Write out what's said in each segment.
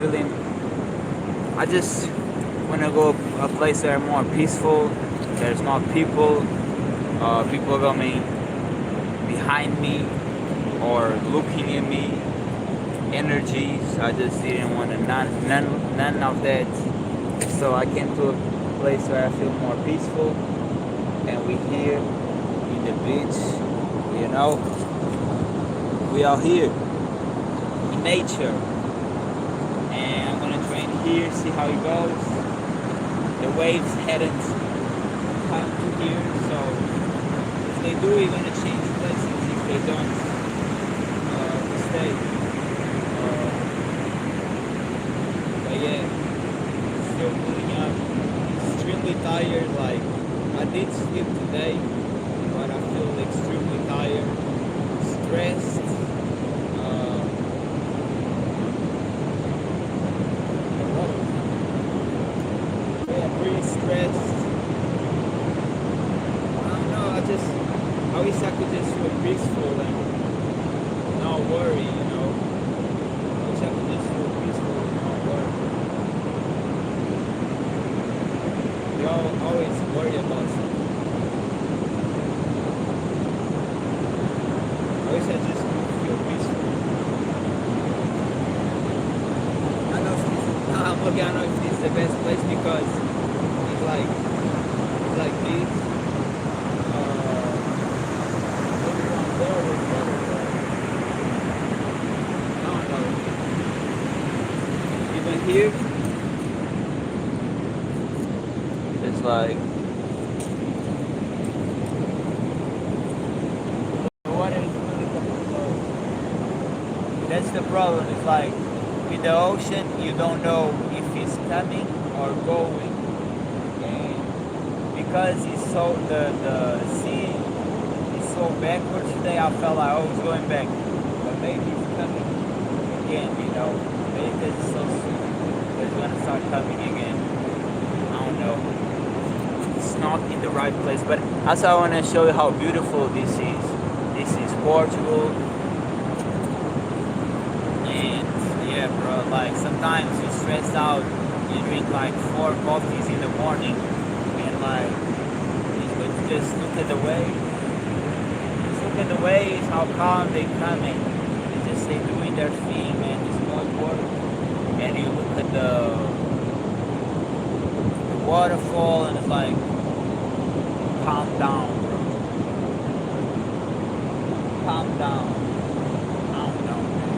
feeling. I just want to go a place that are more peaceful. There's not people. People coming behind me or looking at me. Energies. I just didn't want to none of that. So I came to a place where I feel more peaceful. And we here in the beach. You know, we are here in nature. And I'm gonna train here, see how it goes. The waves hadn't come to here, so if they do, we're gonna change places. If they don't, we stay. But yeah, still pulling up. Extremely tired. Like I did sleep today, but I feel extremely tired, stressed. Pretty stressed. I don't know, I wish I could just feel peaceful and not worry, you know. I wish I could just feel peaceful and not worry. We all always worry about something. I wish I just could feel peaceful. I know I'm looking, I know if this is the best place because it's like this. Everyone there was better, but I don't know. Even here, it's like the water is really coming slow. That's the problem. It's like with the ocean, you don't know if it's coming or going. Because it's so the sea is so backwards today, I felt like I was going back, but maybe it's coming again. You know, maybe because it's so soon, it's gonna start coming again. I don't know. It's not in the right place, but also I want to show you how beautiful this is. This is Portugal, and yeah, bro. Like sometimes you're stressed out, you drink like 4 coffees in the morning. Like, just look at the waves. Just look at the waves, how calm they coming. They doing their thing, man. Just no work. And you look at the waterfall, and it's like, calm down, bro. Calm down. I don't know, man.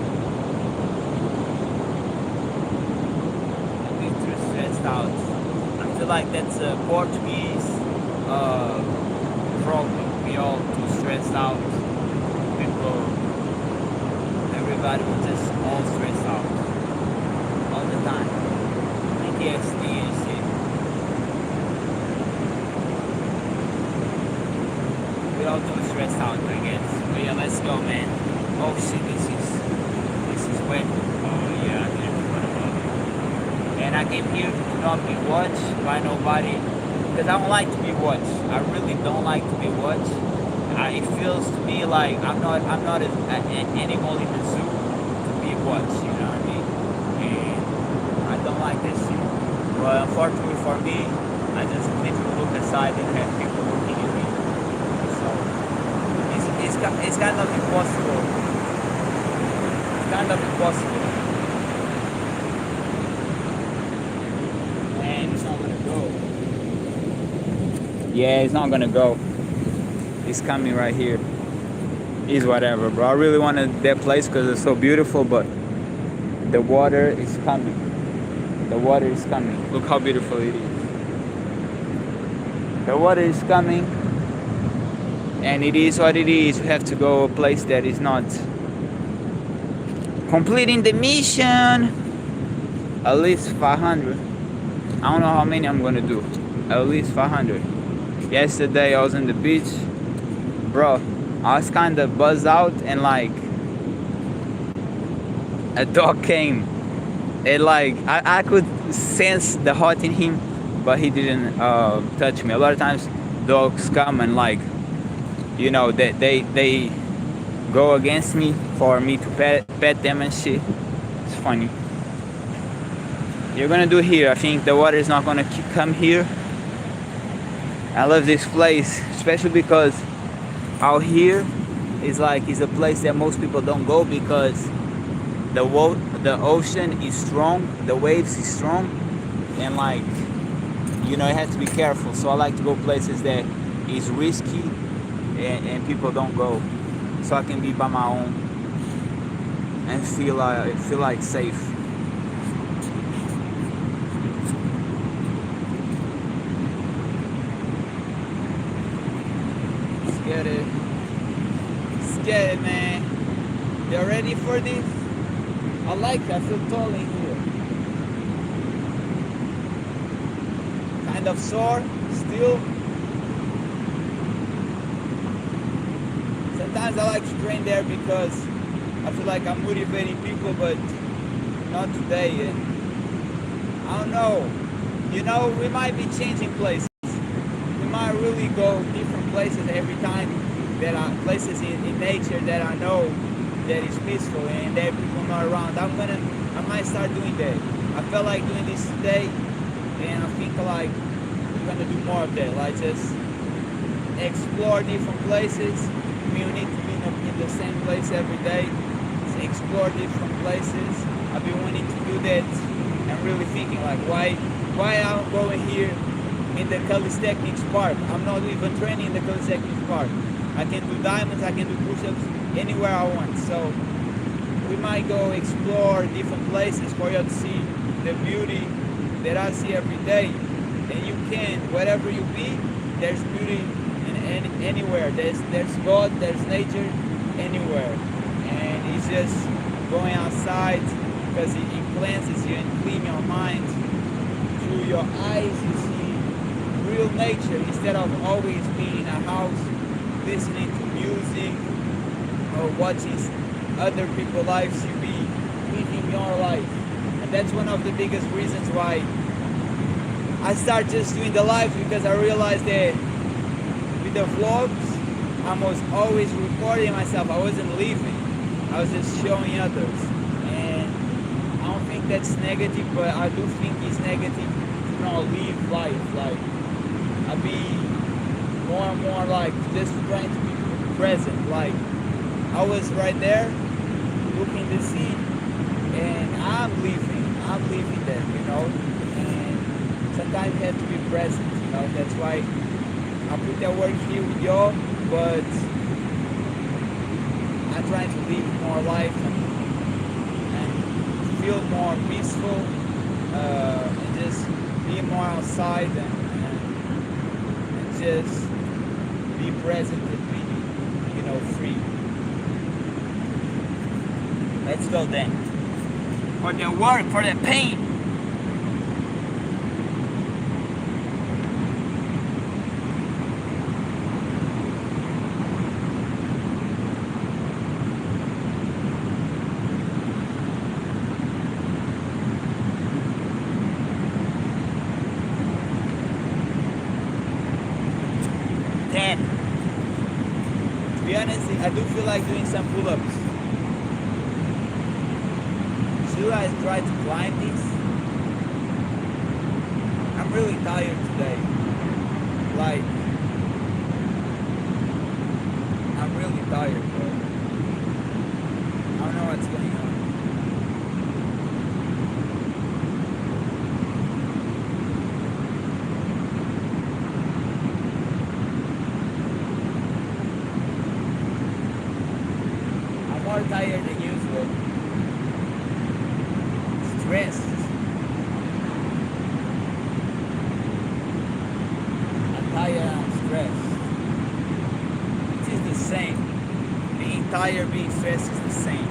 I'm getting too stressed out. I feel like that's a Portuguese problem. We all too stressed out. People, everybody was just all stressed out all the time. PTSD and shit. We all too stressed out, I guess. But yeah, let's go, man. Oh shit, this is wet. Oh yeah, I didn't forget about it. And I came here to not be watched by nobody because I don't like to be watched. I really don't like to be watched. It feels to me like I'm not an animal in the zoo to be watched. You know what I mean? And I don't like this shit. But unfortunately for me, I just need to look aside and have people looking at me. So it's kind of impossible. It's kind of impossible. Yeah, it's not gonna go. It's coming right here. It's whatever, bro. I really wanted that place because it's so beautiful, but the water is coming. The water is coming. Look how beautiful it is. The water is coming, and it is what it is. We have to go a place that is not completing the mission. At least 500. I don't know how many I'm gonna do. At least 500. Yesterday I was on the beach, bro. I was kind of buzzed out, and like a dog came. It like I could sense the heart in him, but he didn't touch me. A lot of times dogs come and like, you know, they go against me for me to pet them and shit. It's funny. you're gonna do here. I think the water is not gonna come here. I love this place, especially because out here is a place that most people don't go because the ocean is strong, the waves is strong, and you have to be careful. So I like to go places that is risky and people don't go, so I can be by my own and feel like safe. Let's get it. Let's get it, man. You ready for this? I like it. I feel tall in here. Kind of sore still. Sometimes I like to train there because I feel like I'm motivating people, but not today. And I don't know. We might be changing places. We might really go different places every time. There are places in nature that I know that is peaceful and that people not around. I might start doing that. I felt like doing this today, and I think we're gonna do more of that. Just explore different places. We need to be in the same place every day. So explore different places. I've been wanting to do that and really thinking why I'm going here in the calisthenics park. I'm not even training in the calisthenics park. I can do diamonds, I can do push-ups anywhere I want. So we might go explore different places for you to see the beauty that I see every day. And you can, wherever you be, there's beauty in anywhere. There's God, there's nature, anywhere. And it's just going outside because it cleanses you and cleans your mind. Through your eyes, you see real nature instead of always being in a house listening to music or watching other people's lives. You be living your life. And that's one of the biggest reasons why I start just doing the live, because I realized that with the vlogs I was always recording myself. I wasn't living, I was just showing others. And I don't think that's negative, but I do think it's negative to not live life. I be more and more just trying to be present. I was right there looking to see, and I'm living that, and sometimes you have to be present, that's why I put that work here with y'all, but I'm trying to live more life and feel more peaceful, and just be more outside and just be present and be, free. Let's go then. For the work, for the pain. To be honest, I do feel like doing some pull-ups. Should I try to climb this? I'm really tired today. I'm really tired, bro. I don't know what's going on. More tired than usual. Stressed. I'm tired, I'm stressed. It is the same. Being tired, being stressed is the same.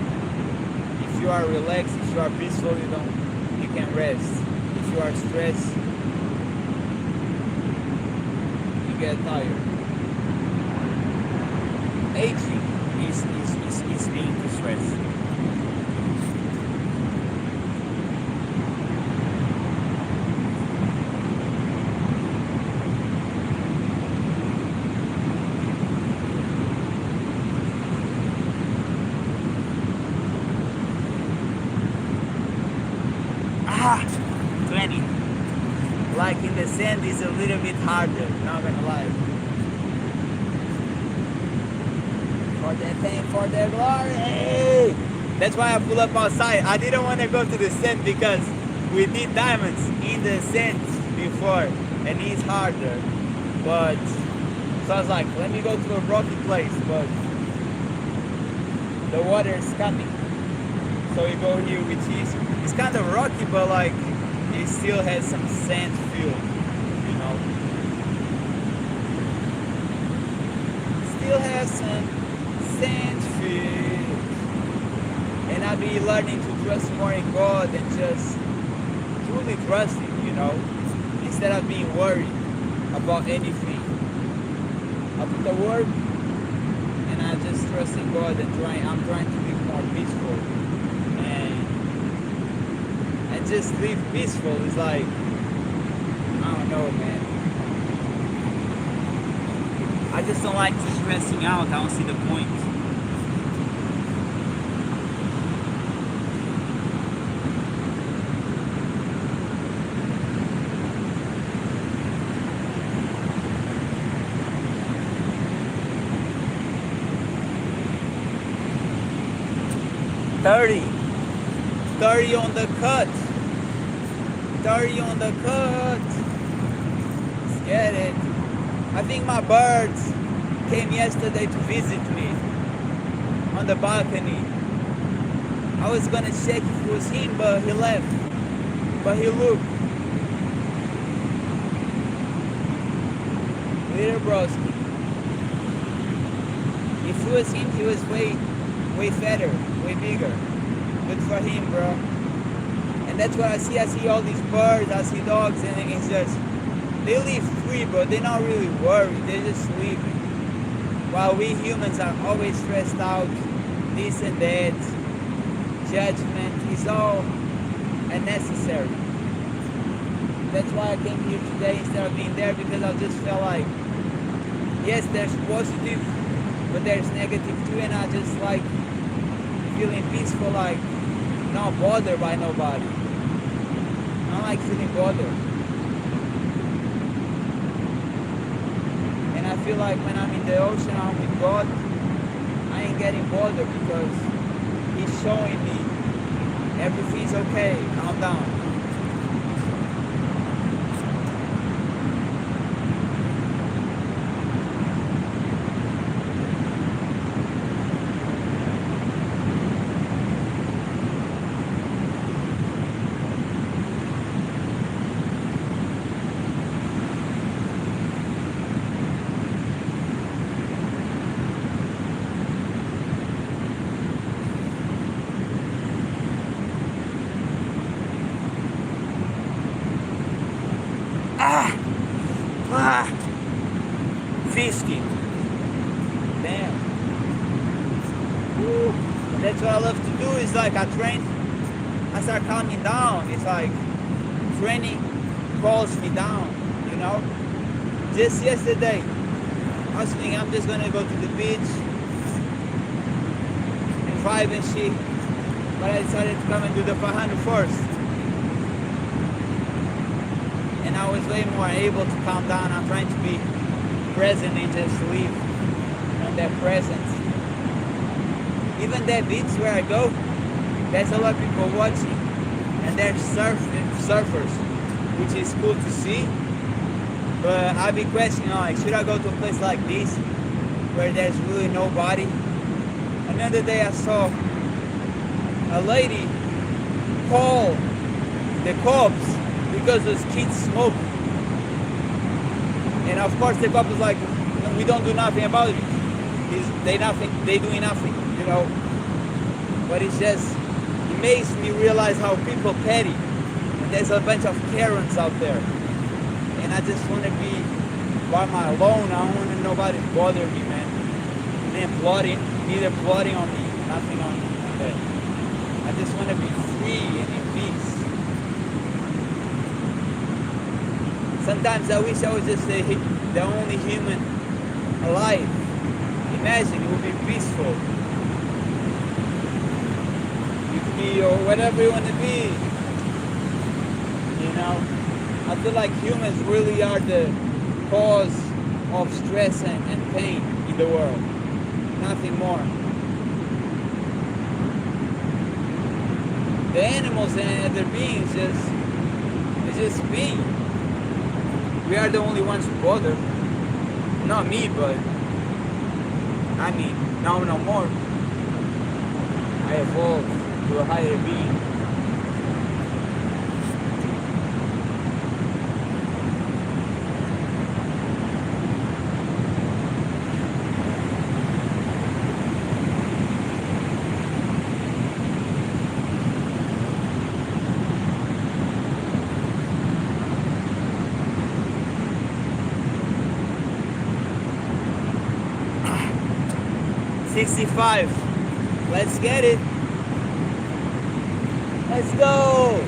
If you are relaxed, if you are peaceful, you can rest. If you are stressed, you get tired. Aging is being too stressed. 20. Like in the sand is a little bit harder, not gonna lie. For the fame, for the glory. That's why I pull up outside. I didn't want to go to the sand because we did diamonds in the sand before and it's harder. But so I was like, let me go to a rocky place, but the water is coming. So we go here, which is it's kind of rocky, but like it still has some sand feel, you know. Still has some sand feel, and I'll be learning to trust more in God and just truly trusting, you know, instead of being worried about anything. I put the work and I just trust in God and I'm trying to live more peaceful. And just live peaceful is like, I don't know, man. I just don't like stressing out. I don't see the point. Thirty on the cut. 30 on the cut. Let's get it. I think my birds came yesterday to visit me on the balcony. I was gonna check if it was him, but he left. But he looked. Little broski. If it was him, he was way fatter, way bigger. Good for him, bro. And that's what I see. I see all these birds, I see dogs, and it's just, they live free, but they're not really worried. They're just sleeping. While we humans are always stressed out, this and that, judgment is all unnecessary. That's why I came here today instead of being there, because I just felt like, yes, there's positive, but there's negative too, and I just like feeling peaceful, like not bothered by nobody. I don't like feeling bothered. And I feel like when I'm in the ocean, I'm with God, I ain't getting bothered because He's showing me everything's okay, calm down. Fisking. Damn. Woo. That's what I love to do, is like I train, I start calming down. It's like training calls me down, you know? Just yesterday, I was thinking I'm just gonna go to the beach and vibe and shit, but I decided to come and do the 500 first. And I was way more able to calm down. I'm trying to be present and just live on that presence. Even that beach where I go, there's a lot of people watching, and there's surfers, which is cool to see. But I've been questioning, like, should I go to a place like this where there's really nobody? Another day I saw a lady call the cops because those kids smoke. And of course the cop was like, we don't do nothing about it. They doing nothing, you know. But it makes me realize how people petty. And there's a bunch of Karens out there. And I just want to be by my alone. I don't want nobody to bother me, man. And then neither plotting on me, nothing on that. I just want to be free and in peace. Sometimes I wish I was just the only human alive. Imagine, it would be peaceful. You could be or whatever you want to be. You know. I feel like humans really are the cause of stress and pain in the world. Nothing more. The animals and other beings it's just being. We are the only ones who bother. Not me, but I mean, now no more. I evolved to a higher being. $65. Let's get it. Let's go.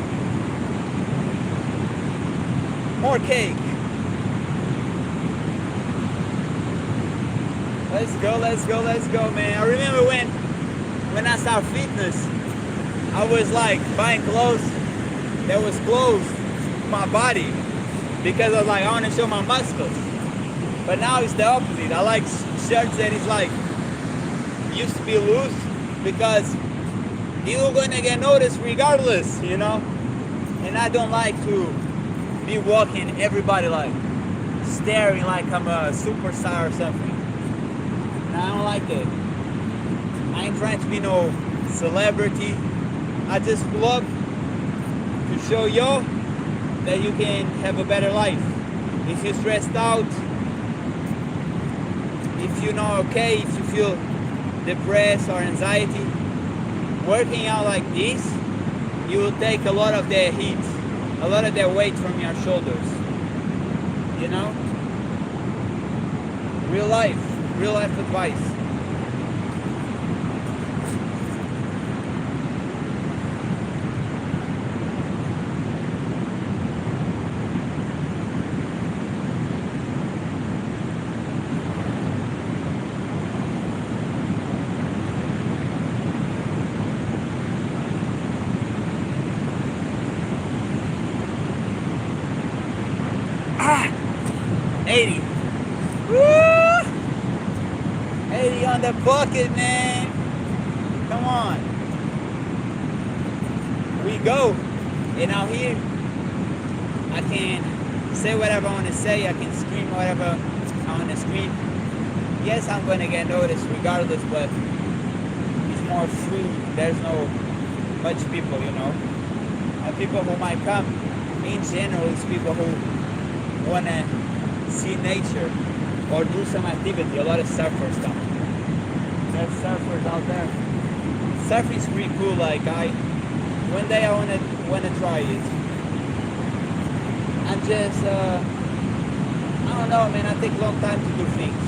More cake. Let's go, man. I remember when I started fitness, I was like buying clothes that was close to my body because I was like, I want to show my muscles. But now it's the opposite. I like shirts that is like used to be loose because you're gonna get noticed regardless, you know. And I don't like to be walking everybody like staring like I'm a superstar or something. And I don't like that. I ain't trying to be no celebrity. I just vlog to show y'all that you can have a better life. If you're stressed out, if you're not okay, if you feel depressed or anxiety, working out like this, you will take a lot of that heat, a lot of that weight from your shoulders. You know? Real life advice. Ah! 80. Woo! 80 on the bucket, man. Come on. We go. And out here, I can say whatever I want to say. I can scream whatever I want to scream. Yes, I'm going to get noticed regardless, but it's more free. There's no much people, you know. And people who might come, in general, it's people who want to see nature or do some activity. A lot of surfers come. There's surfers out there. Surfing is pretty cool. Like one day I wanna try it. I'm just I don't know, man. I take a long time to do things.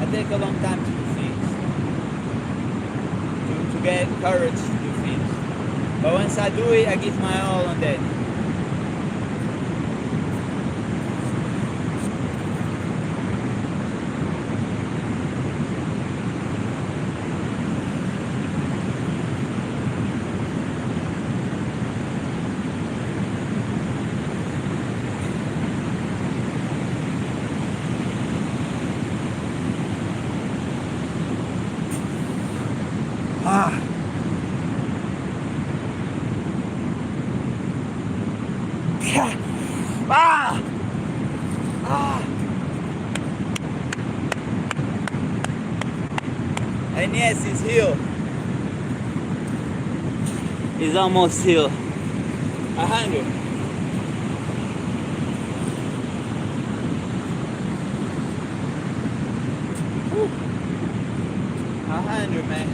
I take a long time to do things. To get courage to do things. But once I do it, I give my all on that. Ah. Ah! Ah! And yes, it's healed. It's almost healed. 100. Woo. 100, man.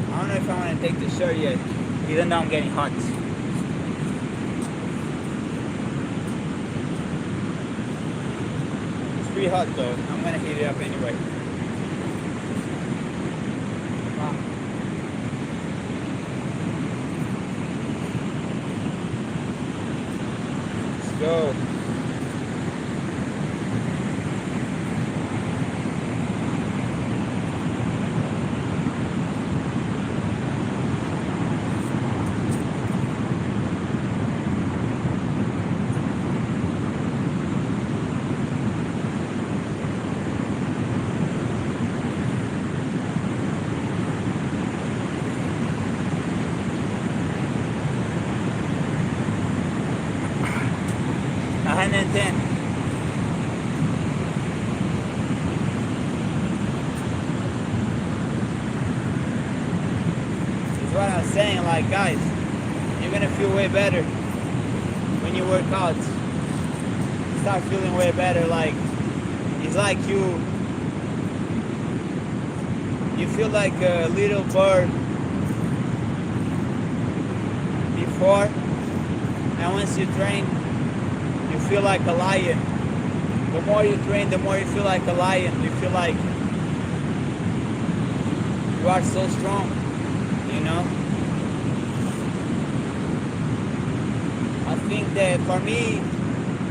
I don't know if I want to take the shirt yet, even though I'm getting hot. It's pretty hot though. I'm gonna heat it up anyway. Wow. Let's go. 110. Is what I'm saying, like guys, you're gonna feel way better when you work out. You start feeling way better, like it's like you feel like a little bird before, and once you train, you feel like a lion. The more you train, the more you feel like a lion. You feel like you are so strong, you know? I think that for me,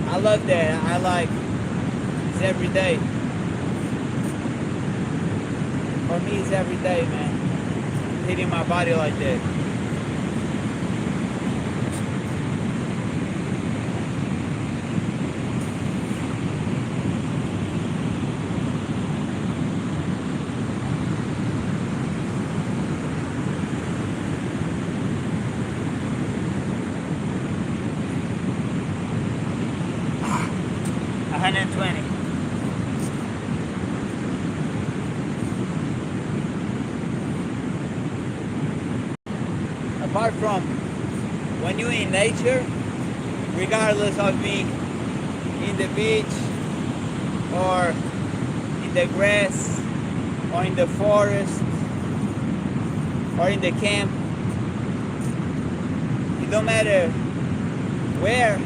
I love that. I like it's every day. For me, it's every day, man. Hitting my body like that. Ah, 120. Apart from when you're in nature, regardless of being in the beach or in the grass or in the forest or in the camp, it don't matter where,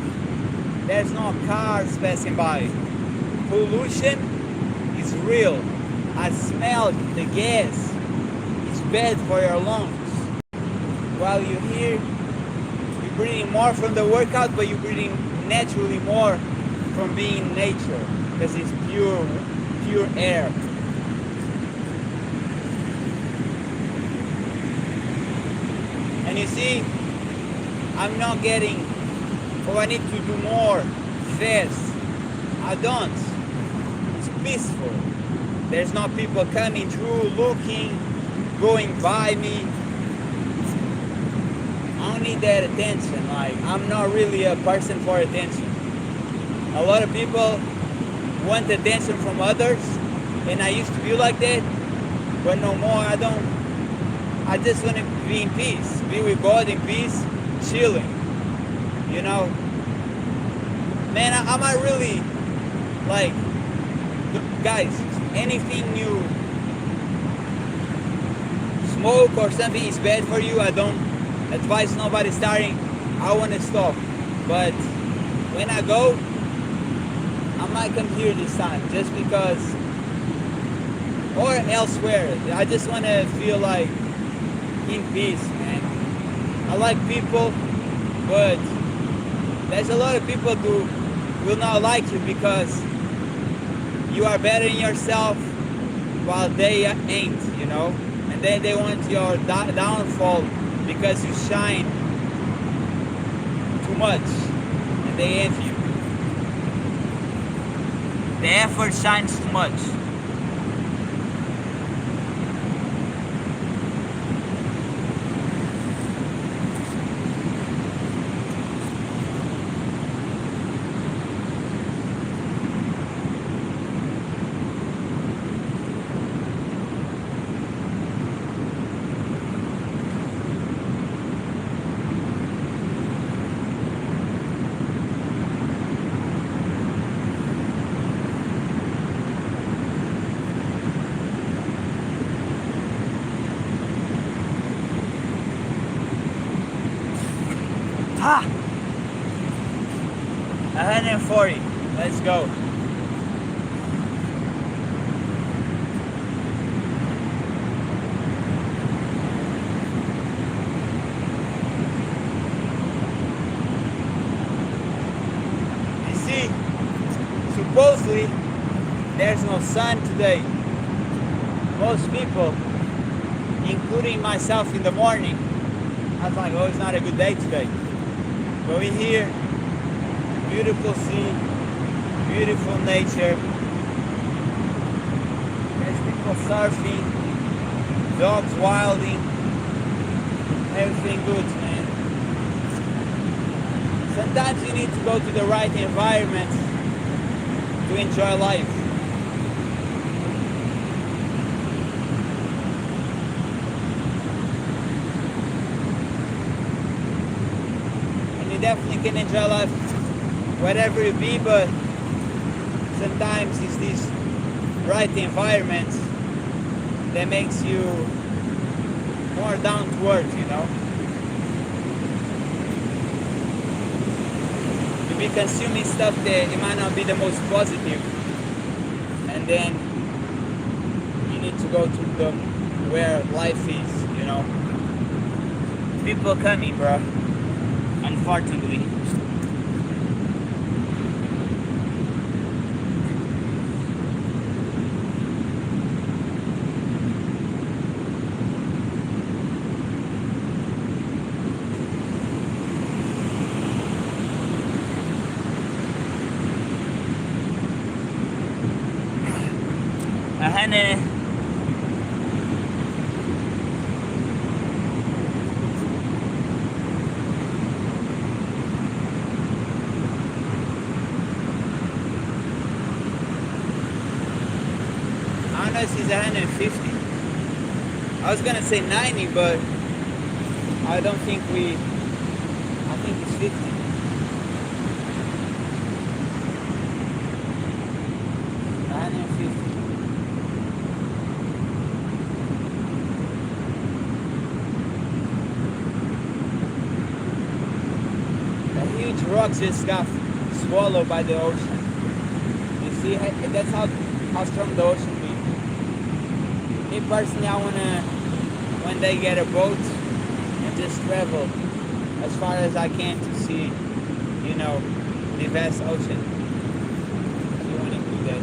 there's no cars passing by. Pollution is real. I smell the gas. It's bad for your lungs. While you're here, you're breathing more from the workout, but you're breathing naturally more from being in nature, because it's pure air. And you see, I'm not getting, oh, I need to do more fast. I don't. It's peaceful. There's not people coming through, looking, going by me. I don't need that attention. Like, I'm not really a person for attention. A lot of people want attention from others, and I used to be like that, but no more. I don't. I just want to be in peace, be with God in peace, chilling. You know, man, I might really, like, guys, anything you smoke or something is bad for you. I don't advise nobody starting. I want to stop, but when I go, I might come here this time just because, or elsewhere. I just want to feel like in peace, man. I like people, but there's a lot of people who will not like you because you are better in yourself while they ain't, you know? And then they want your downfall because you shine too much and they envy you. The effort shines too much. Ha! 140. Let's go. You see, supposedly there's no sun today. Most people, including myself in the morning, I was like, oh, it's not a good day today. But we're here, beautiful sea, beautiful nature. There's people surfing, dogs wilding, everything good, man. Sometimes you need to go to the right environment to enjoy life. And you definitely can enjoy life wherever you be, but sometimes it's these right environments that makes you more down to earth, you know? You be consuming stuff that it might not be the most positive, and then you need to go to the where life is, you know? People coming, bro. Unfortunately. Honey. I don't know if it's 150. I was gonna say 90, but I don't think I think it's 50. Rocks just got swallowed by the ocean. You see, that's how strong the ocean be. Me personally, I wanna one day get a boat and just travel as far as I can to see, you know, the vast ocean. I wanna do that.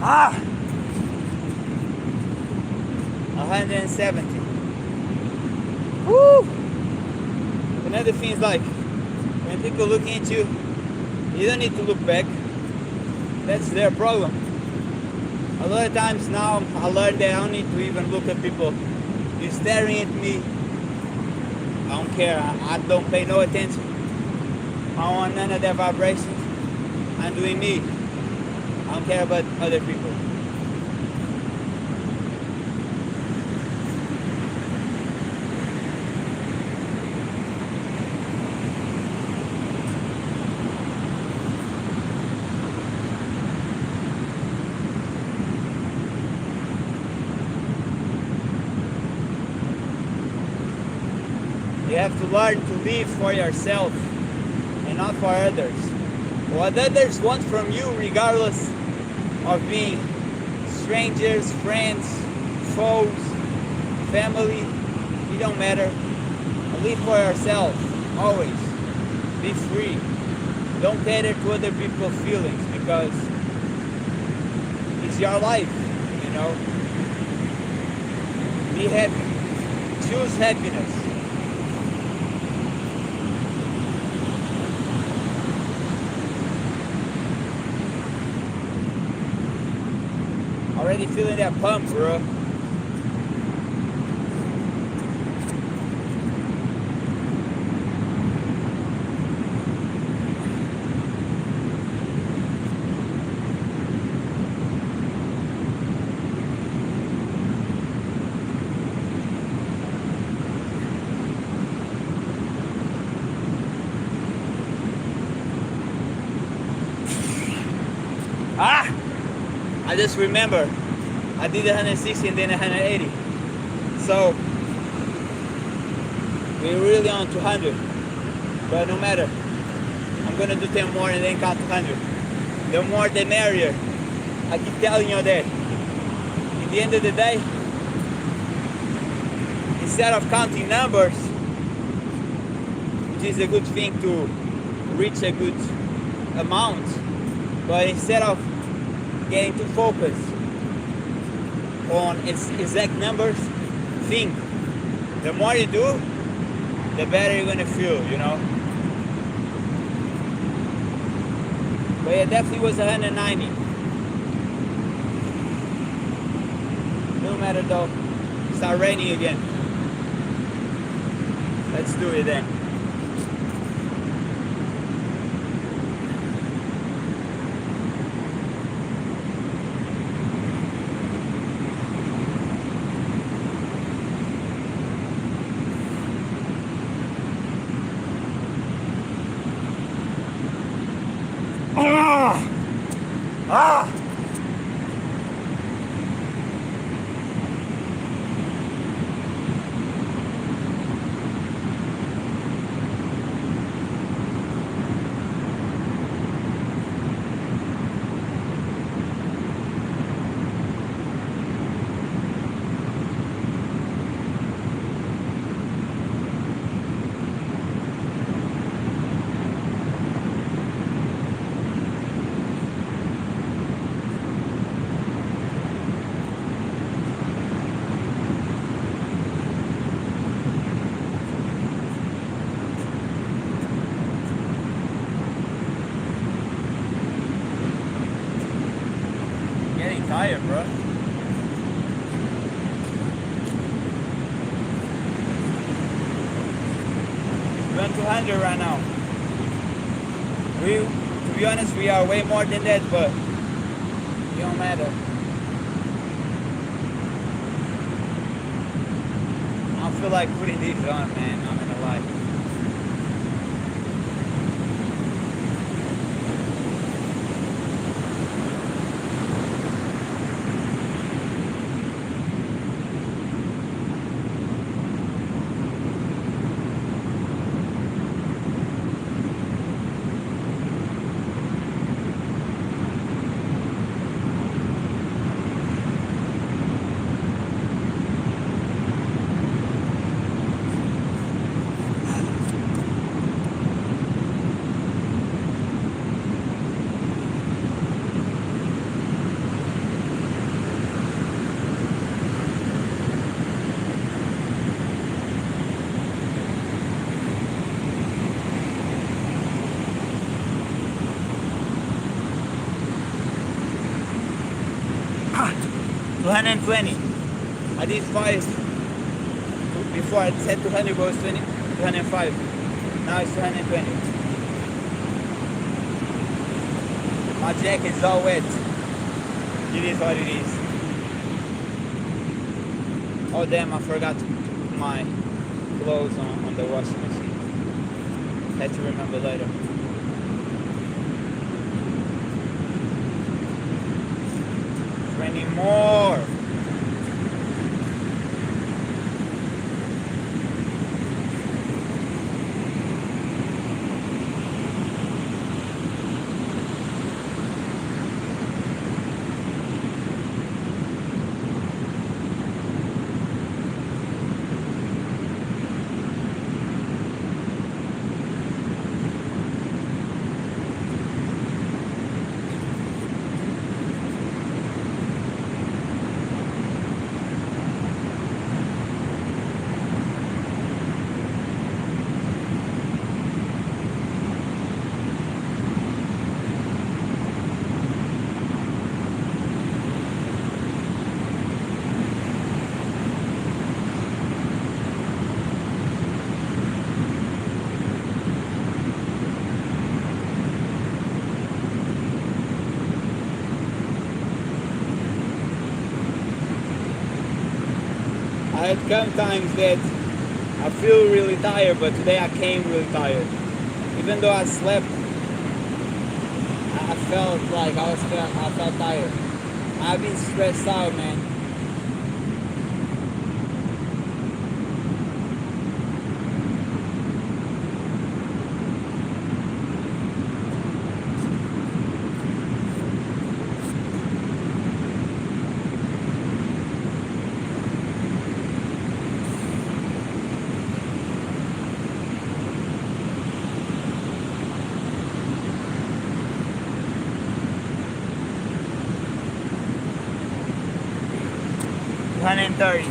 Ah! 170. Woo! Another thing is like, when people look at you, you don't need to look back. That's their problem. A lot of times now, I learned that I don't need to even look at people. You're staring at me, I don't care. I don't pay no attention. I don't want none of their vibrations. I'm doing me. I don't care about other people. You have to learn to live for yourself and not for others. What others want from you, regardless of being strangers, friends, foes, family, it don't matter. Live for yourself, always. Be free. Don't cater to other people's feelings, because it's your life, you know. Be happy. Choose happiness. Already feeling that pump, bro. I just remember I did 160 and then 180. So we're really on 200. But no matter. I'm gonna do 10 more and then cut 200. The more the merrier. I keep telling you that. At the end of the day, instead of counting numbers, which is a good thing to reach a good amount, but instead of getting too focused on its exact numbers, think. The more you do, the better you're gonna feel, you know. But it definitely was 190. No matter though. Start raining again. Let's do it then. Ah! Getting tired, bro. We're on 200 right now. To be honest, we are way more than that, but it don't matter. I don't feel like putting these on, man. I'm gonna lie. Ah, 220. I did 5 before. I said 200 goes 20, 205. Now it's 220. My jacket is all wet. It is what it is. Oh damn, I forgot to put my clothes on the washing machine. Had to remember later. Raining more. I had come times that I feel really tired, but today I came really tired. Even though I slept, I felt like I felt tired. I've been stressed out, man. 130.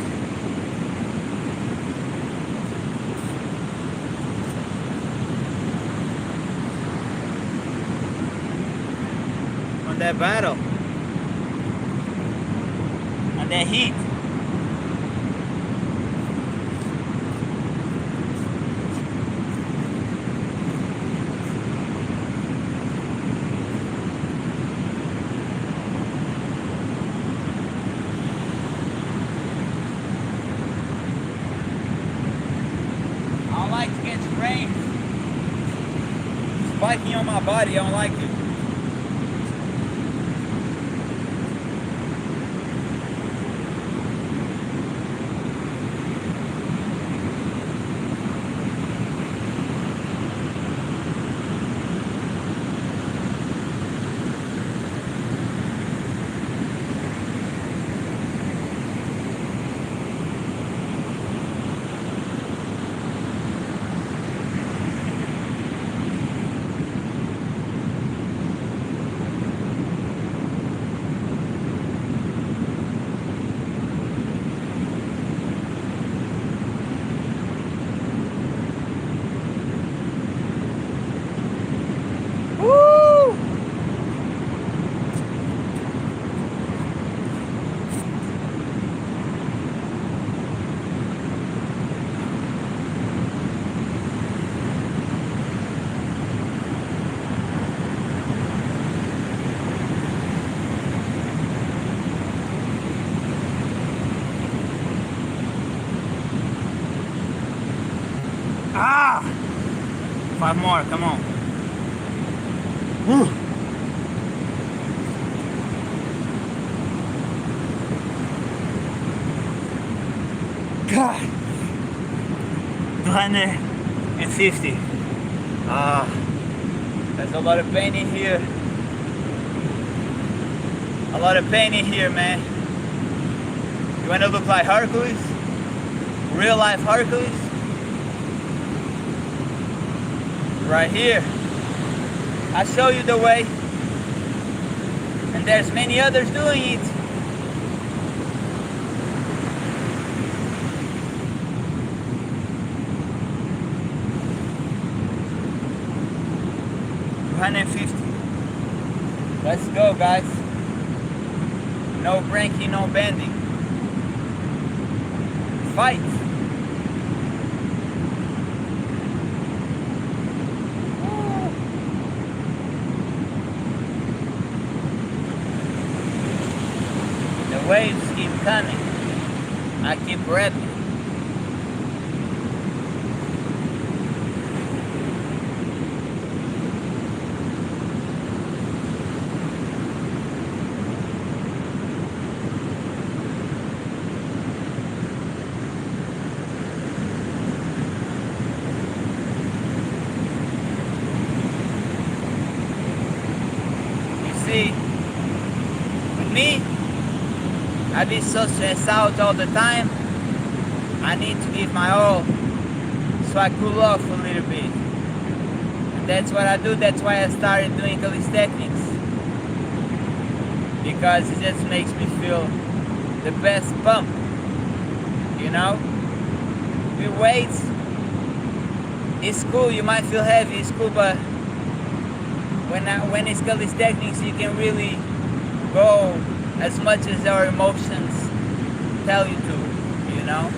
On that battle. On that heat. Spiking on my body, I don't like it. Ah! 5 more, come on. God. 250. Ah. There's a lot of pain in here. A lot of pain in here, man. You wanna look like Hercules? Real life Hercules? Right here. I show you the way. And there's many others doing it. $250. Let's go, guys. No breaking, no bending. Fight. The waves keep coming. I keep repping. With me, I be so stressed out all the time. I need to give my all so I cool off a little bit. And that's what I do. That's why I started doing calisthenics, because it just makes me feel the best pump, you know? With weights, it's cool. You might feel heavy, it's cool, but when it's calisthenics, you can really go as much as our emotions tell you to, you know?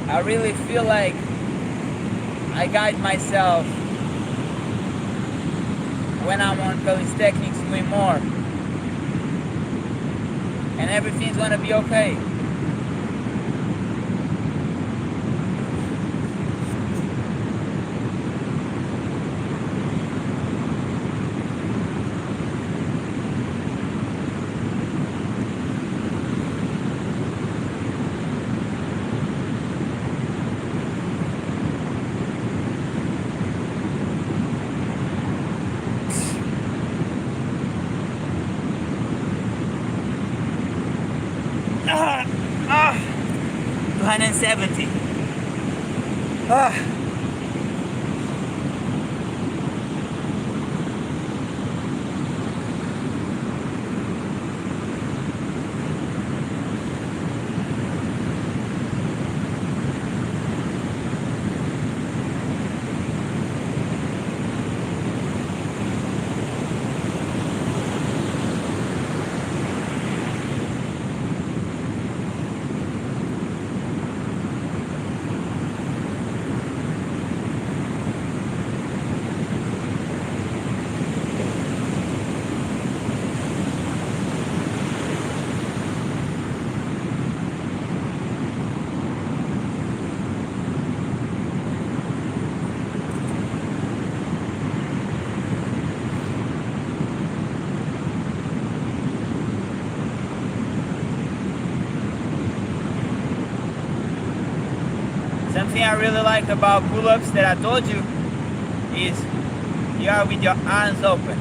I really feel like I guide myself when I'm on calisthenics doing more. And everything's gonna be okay. Ah, 270. Something I really like about pull-ups that I told you is you are with your arms open.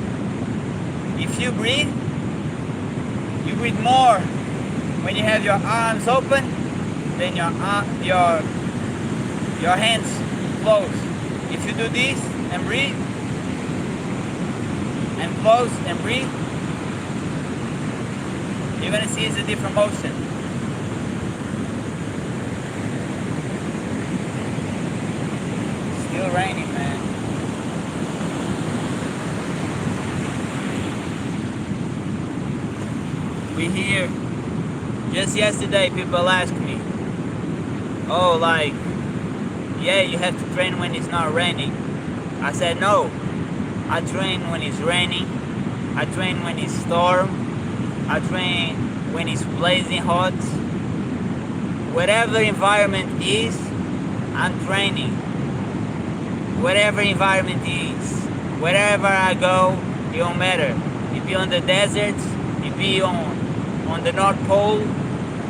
If you breathe more when you have your arms open than your hands closed. If you do this and breathe, and close and breathe, you're gonna see it's a different motion. Still raining, man. We here. Just yesterday, people asked me, oh, like, yeah, you have to train when it's not raining. I said, no. I train when it's raining. I train when it's storm. I train when it's blazing hot. Whatever environment is, I'm training. Whatever environment is, wherever I go, it don't matter. If you're on the desert, if you're on the North Pole,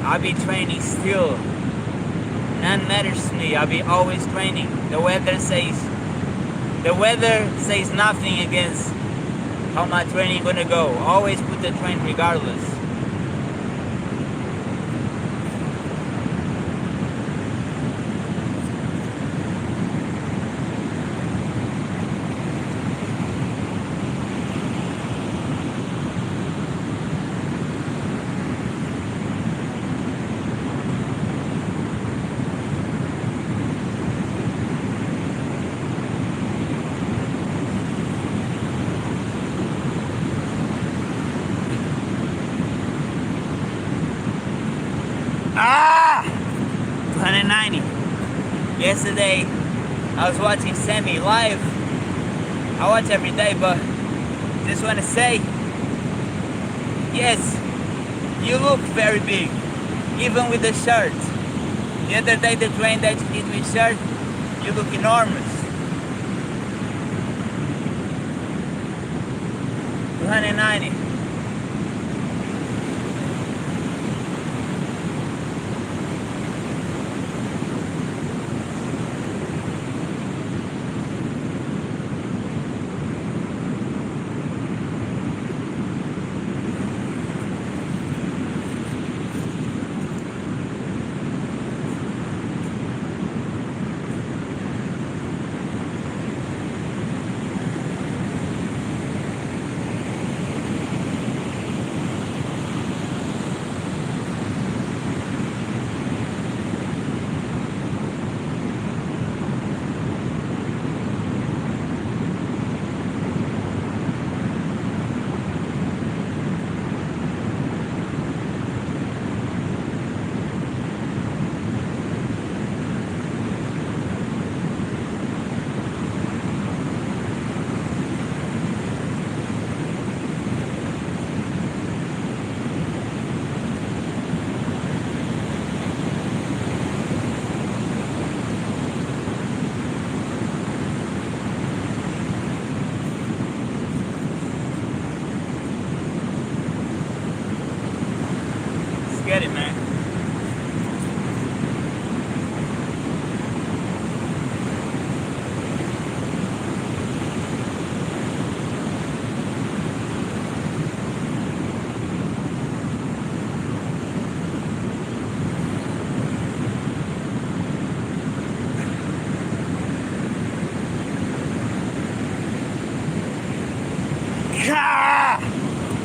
I'll be training still. None matters to me. I'll be always training. The weather says nothing against how my training gonna go. Always put the train regardless. Ah! 290. Yesterday, I was watching Sammy live. I watch every day, but just want to say, yes, you look very big, even with the shirt. The other day, the train that you did with shirt, you look enormous. 290. Get it, man.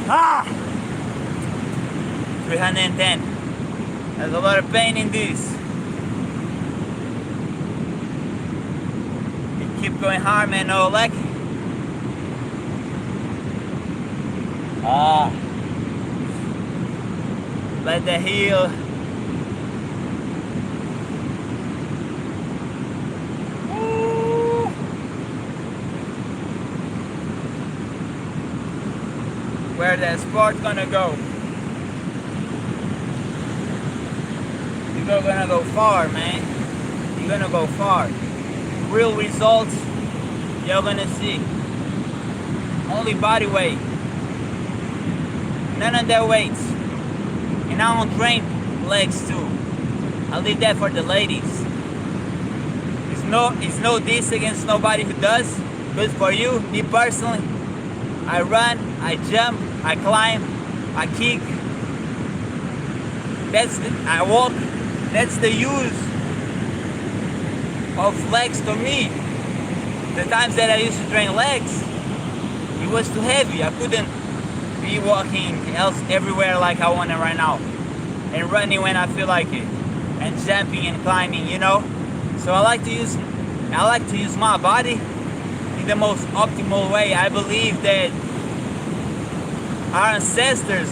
Ah! 310. There's a lot of pain in this. You keep going hard, man. No leg. Ah. Let the heel. Ooh. Where the sport gonna go? You're gonna go far, man. You're gonna go far. Real results, you're gonna see. Only body weight. None of their weights. And I don't train legs too. I leave that for the ladies. no diss against nobody who does. But for you, me personally, I run, I jump, I climb, I kick. I walk. That's the use of legs for me. The times that I used to train legs, it was too heavy. I couldn't be walking everywhere like I want to right now, and running when I feel like it, and jumping and climbing, you know. So I like to use my body in the most optimal way. I believe that our ancestors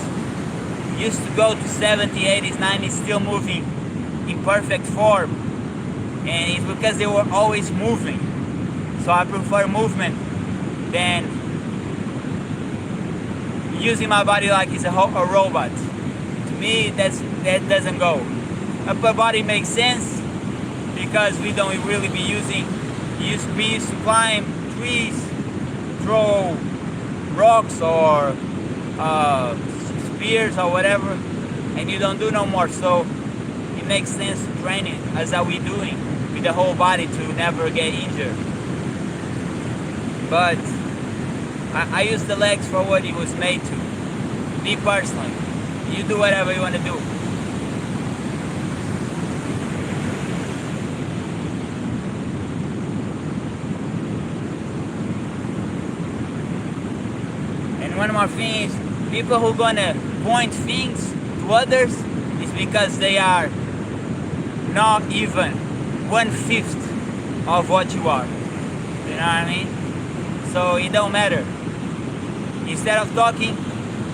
used to go to 70s, 80s, 90s still moving in perfect form, and it's because they were always moving. So I prefer movement than using my body like it's a robot. To me, that doesn't go. Upper body makes sense because we don't really be using. We used to climb trees, throw rocks or spears or whatever, and you don't do no more. So it makes sense to train it as are we doing with the whole body to never get injured. But I use the legs for what it was made to. Me personally, you do whatever you want to do. And one more thing is, people who gonna point things to others is because they are not even 1/5 of what you are. You know what I mean? So it don't matter. Instead of talking,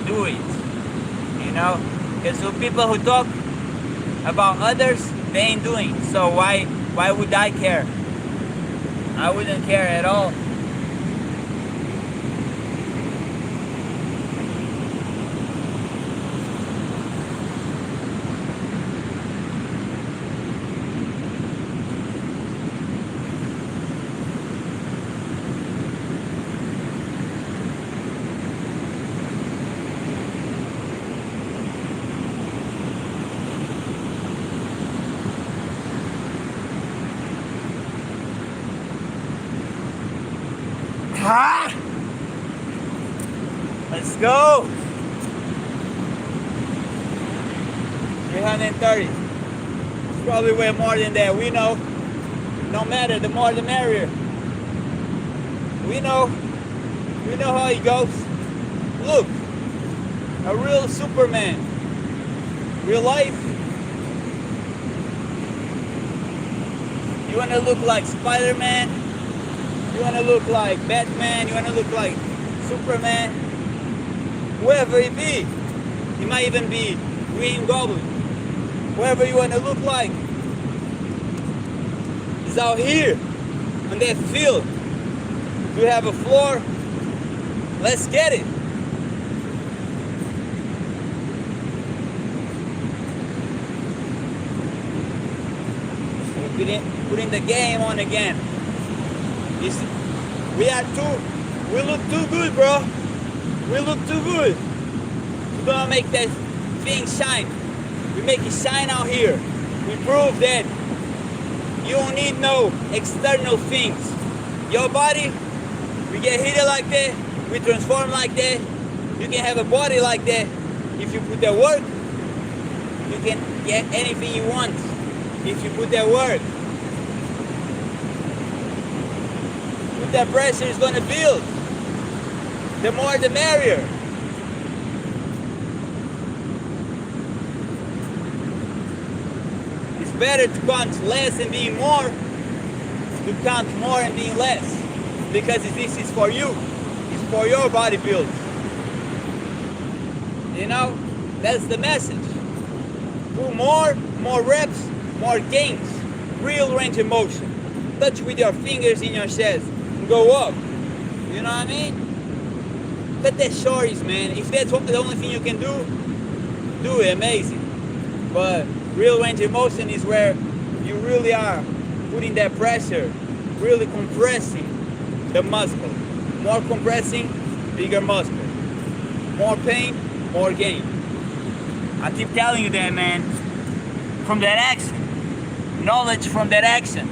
do it. You know? Because the people who talk about others, they ain't doing. So why would I care? I wouldn't care at all. Ha! Let's go! 330. It's probably way more than that. We know. No matter, the more the merrier. We know how it goes. Look, a real Superman. Real life. You wanna look like Spider-Man? You wanna look like Batman? You wanna look like Superman? Whoever it be. It might even be Green Goblin. Whoever you wanna look like is out here on that field. Do you have a floor? Let's get it. Putting the game on again. We look too good, bro. We look too good. We're gonna make that thing shine. We make it shine out here. We prove that you don't need no external things. Your body, we get heated like that, we transform like that. You can have a body like that. If you put that work, you can get anything you want. If you put that work. Put that pressure is gonna build. The more the merrier. It's better to count less and being more, to count more and being less. Because this is for you. It's for your body build. You know, that's the message. Do more reps, more gains. Real range of motion. Touch with your fingers in your chest and go up. You know what I mean? Cut that shorties, man. If that's the only thing you can do it, amazing. But real range of motion is where you really are putting that pressure, really compressing the muscle. More compressing, bigger muscle. More pain, more gain. I keep telling you that, man. From that action. Knowledge from that action.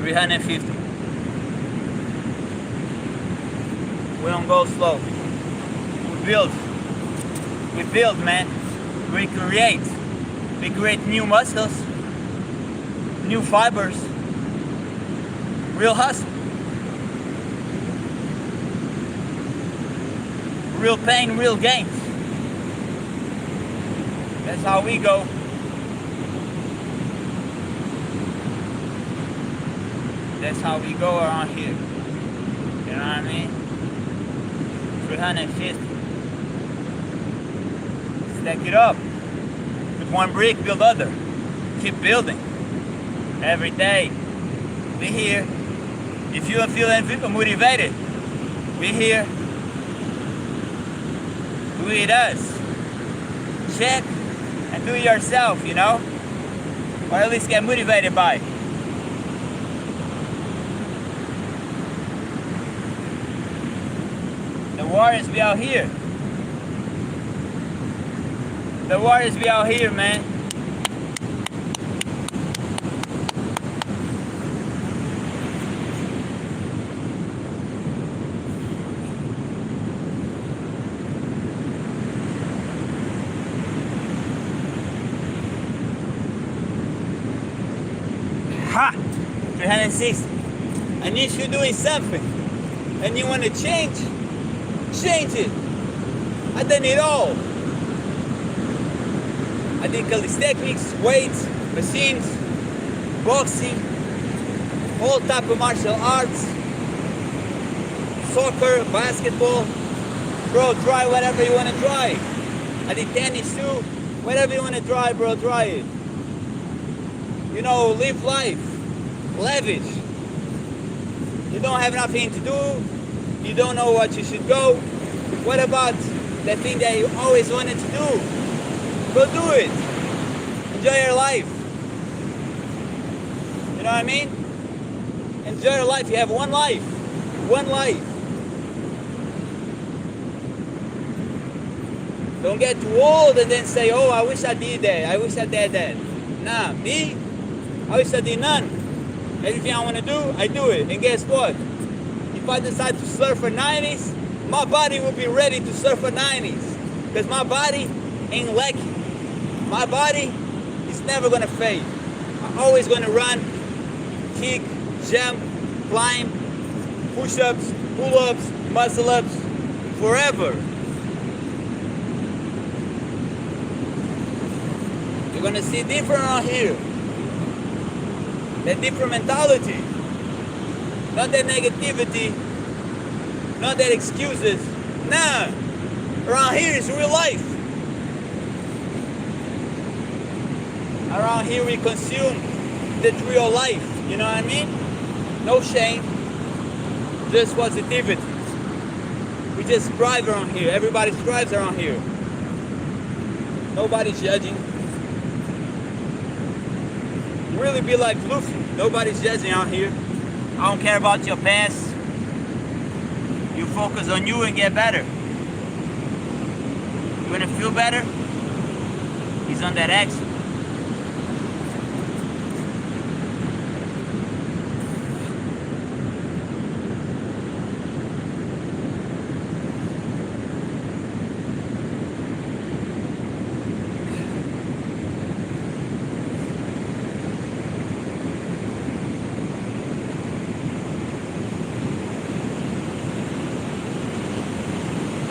350. We don't go slow. We build, man. We create. We create new muscles, new fibers, real hustle, real pain, real gains. That's how we go. That's how we go around here. You know what I mean? 350. Stack it up. With one brick, build other. Keep building. Every day. Be here. If you feel motivated, be here. Do it us. Check and do it yourself, you know? Or at least get motivated by it. The warriors be out here. The warriors be out here, man. Ha! 360. And if you're doing something and you want to change it. I done it all. I did calisthenics, weights, machines, boxing, all type of martial arts, soccer, basketball. Bro, try whatever you want to try. I did tennis too. Whatever you want to try, bro, try it. You know, live life. Lavish. You don't have nothing to do. You don't know what you should go. What about that thing that you always wanted to do? Go do it. Enjoy your life. You know what I mean? Enjoy your life. You have one life. One life. Don't get too old and then say, oh, I wish I did that. I wish I did that. Nah, me, I wish I did none. Everything I want to do, I do it. And guess what? If I decide to surf for 90s, my body will be ready to surf for 90s. Because my body ain't lacking. My body is never going to fade. I'm always going to run, kick, jump, climb, push-ups, pull-ups, muscle-ups, forever. You're going to see different around here. That different mentality. Not that negativity. Not that excuses. Nah. Around here is real life. Around here we consume that real life. You know what I mean? No shame. Just positivity. We just strive around here. Everybody strives around here. Nobody's judging. Really be like Luffy. Nobody's judging out here. I don't care about your past. You focus on you and get better. You want to feel better? He's on that action.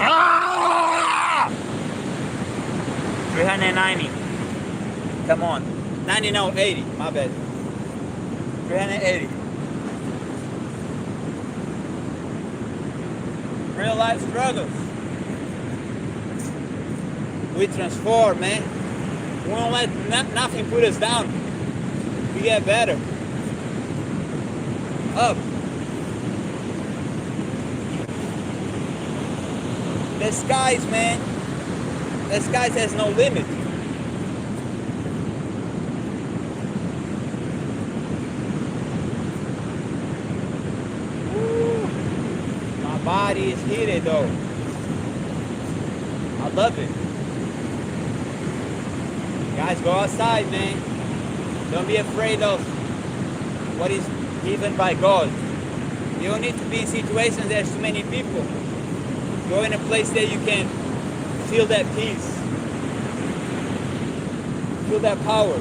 Ah! 390. Come on. 90, no, 80. My bad. 380. Real life struggles. We transform, man. We won't let nothing put us down. We get better. Up. The skies, man. The skies has no limit. Woo. My body is heated though. I love it. Guys, go outside, man. Don't be afraid of what is given by God. You don't need to be in situations there's too many people. Go in a place that you can feel that peace, feel that power.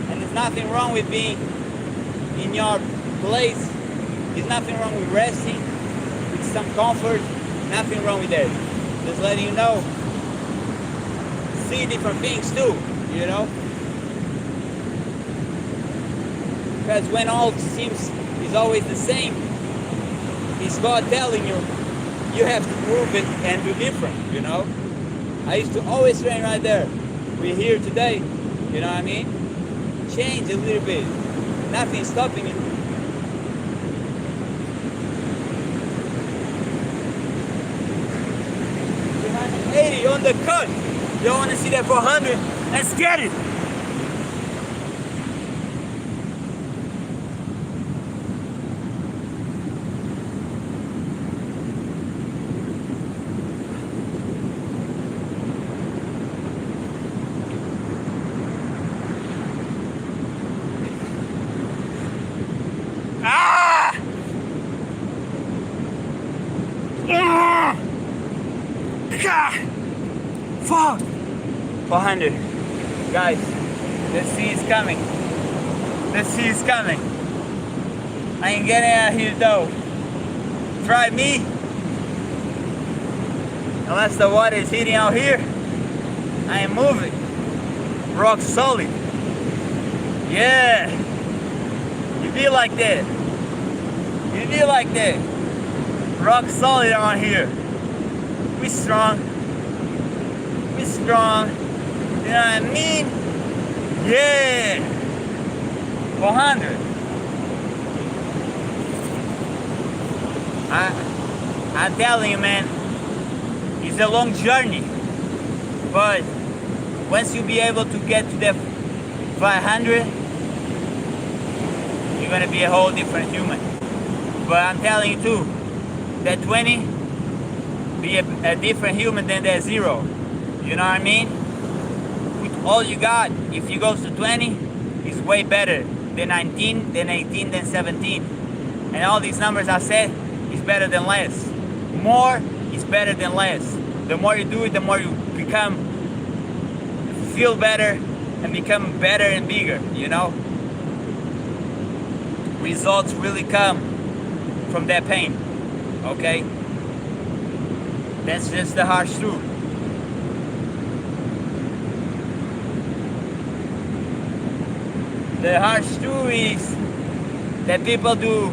And there's nothing wrong with being in your place. There's nothing wrong with resting, with some comfort. Nothing wrong with that. Just letting you know. See different things too, you know? Because when all seems is always the same, it's God telling you, you have to prove it and do different, you know? I used to always train right there. We're here today, you know what I mean? Change a little bit. Nothing's stopping you. 80 on the cut. You want to see that 400? Let's get it. Ah! Ah! God! Fuck! 400. Guys, the sea is coming. The sea is coming. I ain't getting out here though. Try me. Unless the water is hitting out here, I ain't moving. Rock solid. Yeah. You be like that. You be like that. Rock solid around here. We strong. We strong. You know what I mean? Yeah. 400. I'm telling you, man, it's a long journey. But once you be able to get to the 500, you're gonna be a whole different human. But I'm telling you too, that 20, be a different human than that 0. You know what I mean? With all you got, if you go to 20, it's way better than 19, than 18, than 17. And all these numbers I said is better than less. More is better than less. The more you do it, the more you feel better and become better and bigger, you know? Results really come from that pain, okay? That's just the harsh truth. The harsh truth is that people do,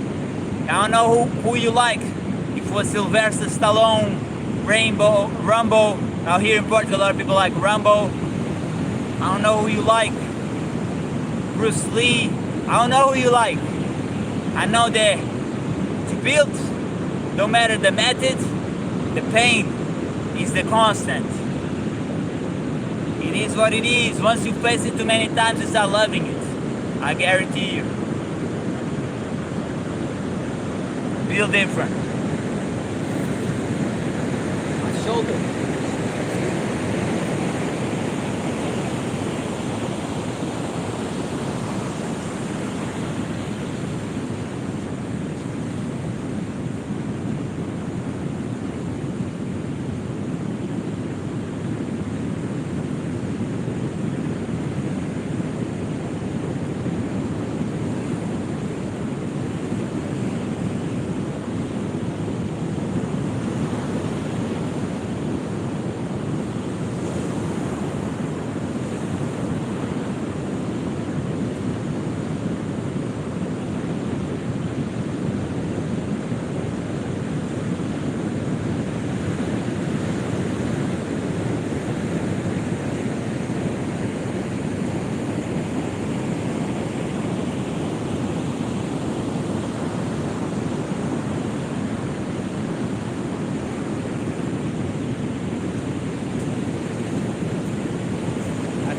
I don't know who you like. If it was Sylvester Stallone, Rambo. Out here in Portugal, a lot of people like Rambo. I don't know who you like. Bruce Lee. I don't know who you like. I know that to build, no matter the method, the pain is the constant. It is what it is. Once you face it too many times, you start loving it. I guarantee you. Feel different. My shoulder.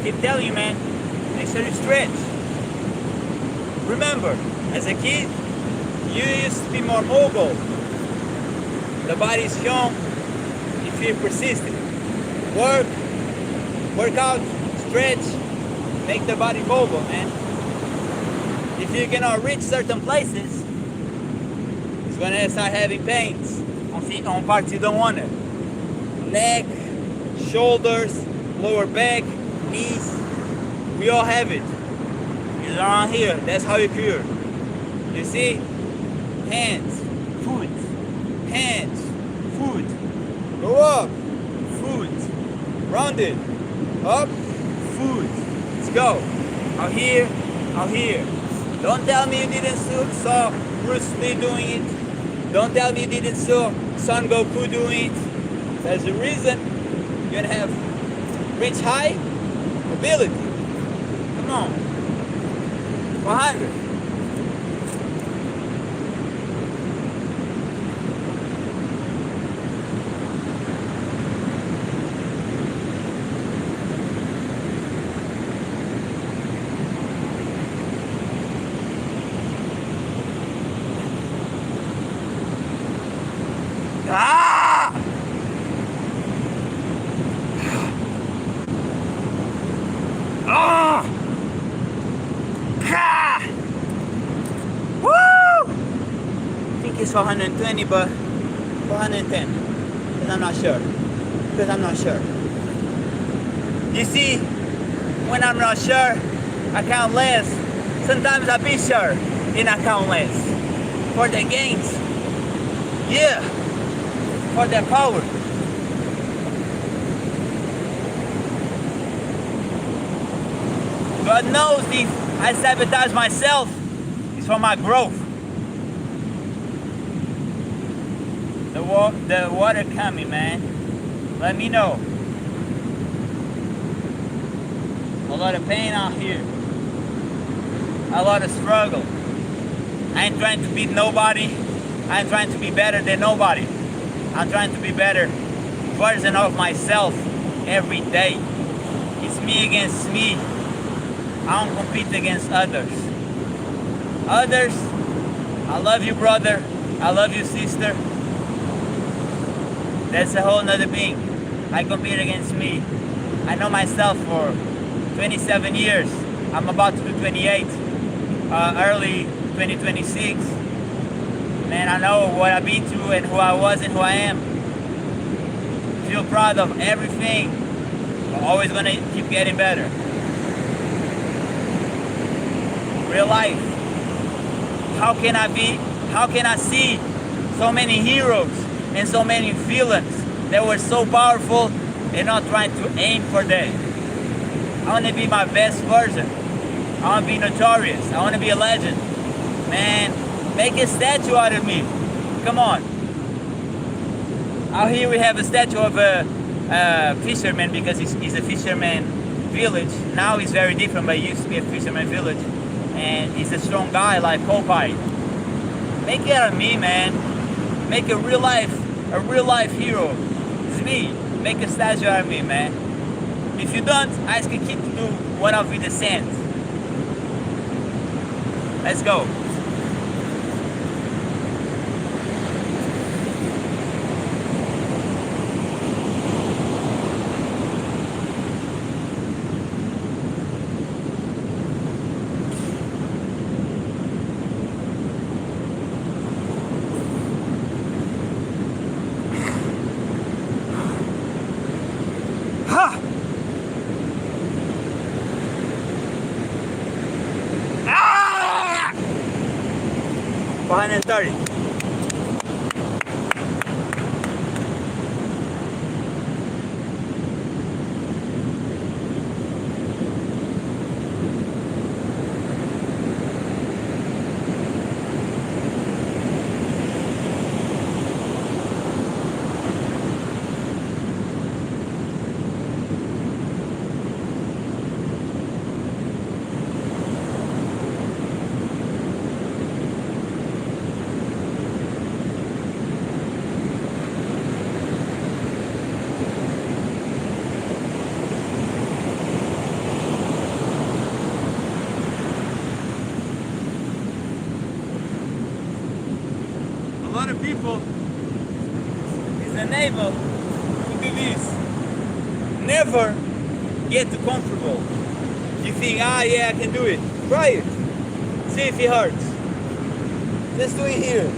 Keep telling you, man, make sure you stretch. Remember, as a kid, you used to be more mobile. The body is young if you're persistent. Work out, stretch, make the body mobile, man. If you cannot reach certain places, it's gonna start having pains on parts you don't want it. Neck, shoulders, lower back, knees. We all have it. It's around here. That's how you cure. You see? Hands, foot, hands, foot. Go up, foot. Rounded, up, foot. Let's go. Out here, out here. Don't tell me you didn't saw Bruce Lee doing it. Don't tell me you didn't saw Son Goku doing it. There's a reason you're gonna have reach high ability. Come on. 100. Ah! Ah! Ah! Woo! I think it's 420, but 410. Because I'm not sure. Because I'm not sure. You see, when I'm not sure, I count less. Sometimes I be sure and I count less. For the gains. Yeah. For their power. God knows if I sabotage myself, it's for my growth. The water coming, man. Let me know. A lot of pain out here. A lot of struggle. I ain't trying to beat nobody. I ain't trying to be better than nobody. I'm trying to be better version of myself every day. It's me against me. I don't compete against others. Others, I love you, brother. I love you, sister. That's a whole nother being. I compete against me. I know myself for 27 years. I'm about to do 28. Early 2026. Man, I know what I've been through and who I was and who I am. Feel proud of everything. I'm always gonna keep getting better. Real life. How can I see so many heroes and so many villains that were so powerful and not trying to aim for them? I want to be my best version. I want to be notorious. I want to be a legend. Man, make a statue out of me. Come on. Out here we have a statue of a fisherman because he's a fisherman village. Now it's very different, but it used to be a fisherman village. And he's a strong guy like Popeye. Make it out of me, man. Make a real life hero. It's me. Make a statue out of me, man. If you don't, I can keep to do one of the descent. Let's go. Ha! Ah! 430. A lot of people is unable to do this. Never get too comfortable. You think, yeah, I can do it. Try it. See if it hurts. Just do it here.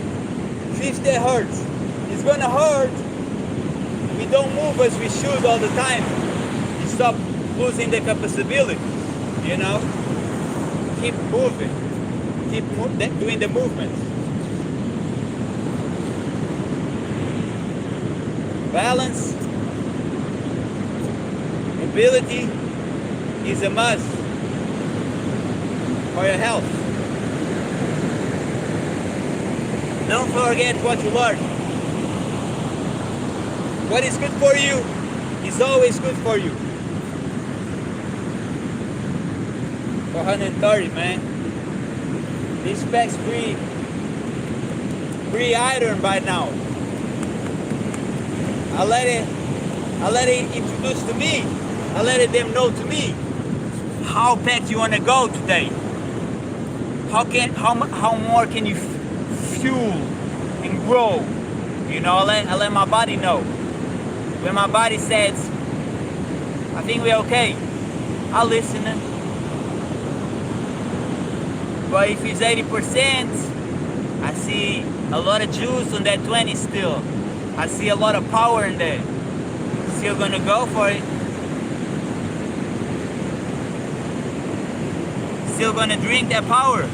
See if that hurts. It's gonna hurt. We don't move as we should all the time. We stop losing the capability, you know? Keep moving. Keep doing the movements. Balance, mobility is a must for your health. Don't forget what you learned. What is good for you is always good for you. 430, man. This pack's pre iron by now. I let it introduce to me. I let them know to me how packed you wanna go today. How more can you fuel and grow? You know, I let my body know. When my body says, I think we're okay, I'll listen. But if it's 80%, I see a lot of juice on that 20 still. I see a lot of power in there. Still gonna go for it. Still gonna drink that power.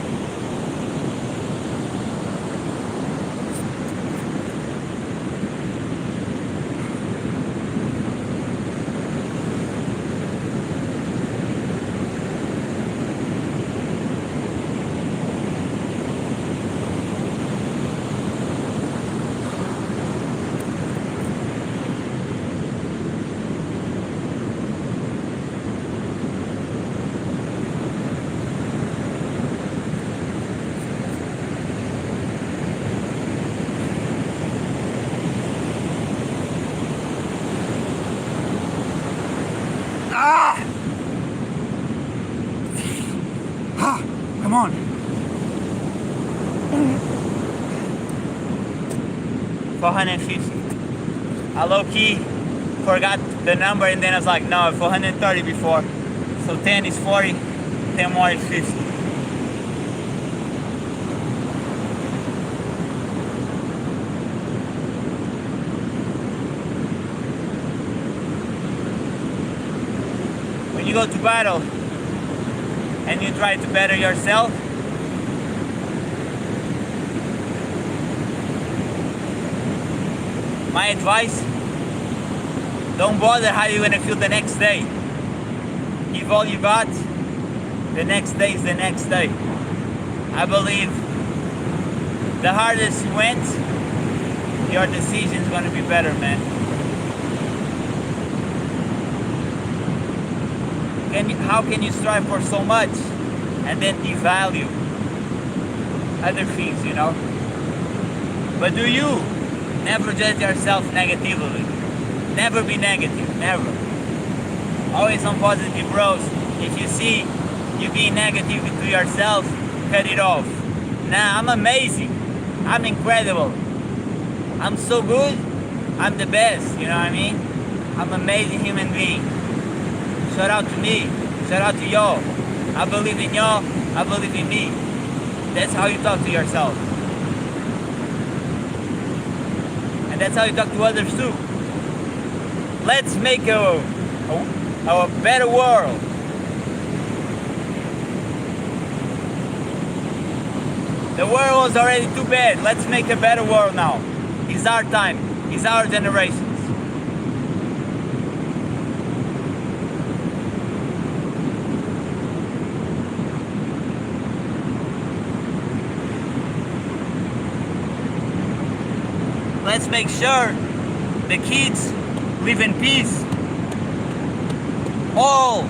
Come on. 450. I low-key forgot the number and then I was like, no, 430 before. So 10 is 40, 10 more is 50. When you go to battle and you try to better yourself, my advice, don't bother how you're gonna feel the next day. Give all you got, the next day is the next day. I believe the hardest you went, your decision's gonna be better, man. How can you strive for so much and then devalue other things, you know? But do you never judge yourself negatively? Never be negative, never. Always on positive growth. If you see you being negative to yourself, cut it off. Nah, I'm amazing. I'm incredible. I'm so good. I'm the best, you know what I mean? I'm an amazing human being. Shout out to me. Shout out to y'all. I believe in y'all. I believe in me. That's how you talk to yourself. And that's how you talk to others too. Let's make a better world. The world was already too bad. Let's make a better world now. It's our time. It's our generations. Let's make sure the kids live in peace. All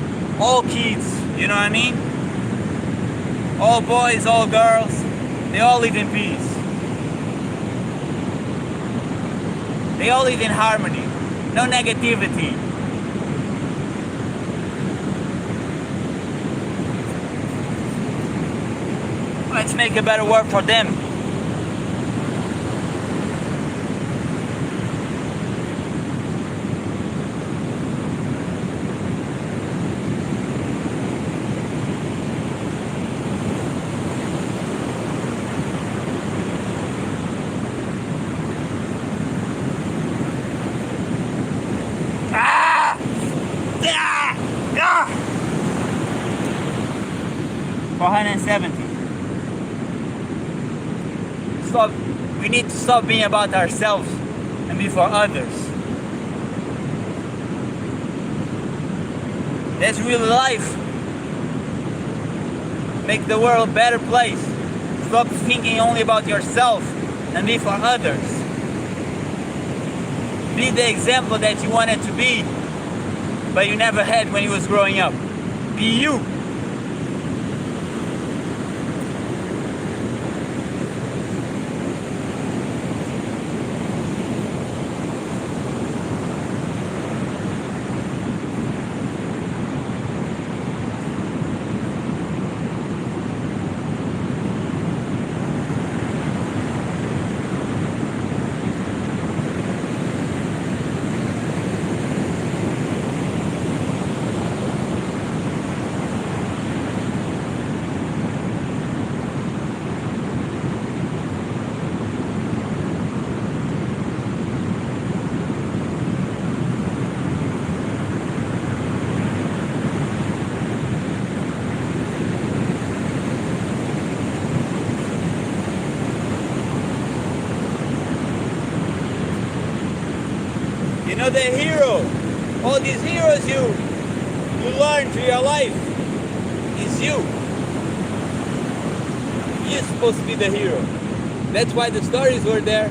kids, you know what I mean? All boys, all girls, they all live in peace. They all live in harmony, no negativity. Let's make a better world for them. Ah! 470. Stop. We need to stop being about ourselves and be for others. That's real life. Make the world a better place. Stop thinking only about yourself and be for others. Be the example that you wanted to be, but you never had when you was growing up. Be you. You know the hero, all these heroes you learn through your life is you. You're supposed to be the hero. That's why the stories were there.